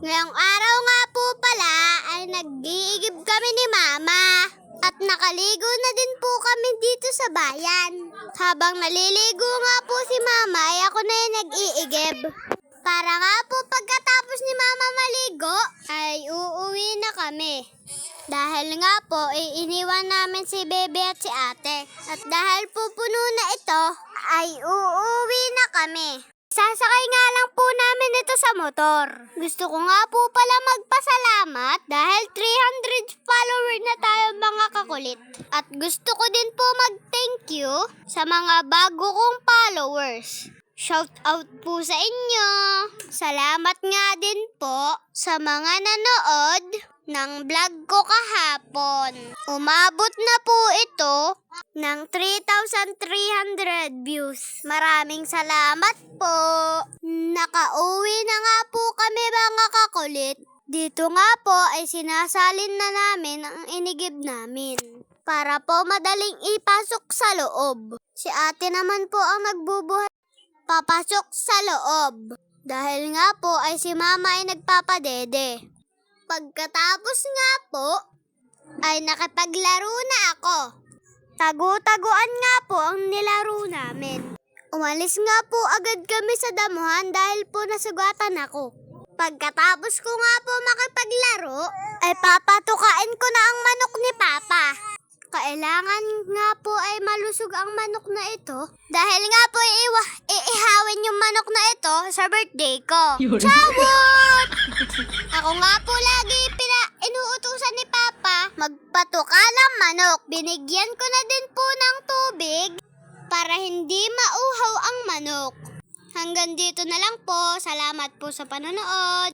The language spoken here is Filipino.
Ngayong araw nga po pala ay nag-iigib kami ni Mama at nakaligo na din po kami dito sa bayan. Habang naliligo nga po si Mama ay ako na yung nag-iigib. Para nga po pagkatapos ni Mama maligo ay uuwi na kami. Dahil nga po iniwan namin si Bebe at si Ate. At dahil po puno na ito ay uuwi na kami. Sasakay nga lang po namin ito sa motor. Gusto ko nga po pala magpasalamat dahil 300 follower na tayo mga kakulit. At gusto ko din po mag-thank you sa mga bago kong followers. Shout out po sa inyo. Salamat nga din po sa mga nanood ng vlog ko kahapon. Umabot na po ito ng 3,300 views. Maraming salamat po. Nakauwi na nga po kami mga kakulit. Dito nga po ay sinasalin na namin ang inigib namin para po madaling ipasok sa loob. Si Ate naman po ang nagbubuhat papasok sa loob. Dahil nga po ay si Mama ay nagpapadede. Pagkatapos nga po ay nakipaglaro na ako. Tagu-taguan nga po ang nilaro namin. Umalis nga po agad kami sa damuhan dahil po nasugatan ako. Pagkatapos ko nga po makipaglaro ay papatukain ko na ang manok ni Papa. Kailangan nga po ay malusog ang manok na ito dahil nga po iihawin yung manok na ito sa birthday ko. Chabot! Ako nga po lagi inuutusan ni Papa magpatuka ng manok. Binigyan ko na din po ng tubig para hindi mauhaw ang manok. Hanggang dito na lang po. Salamat po sa panonood.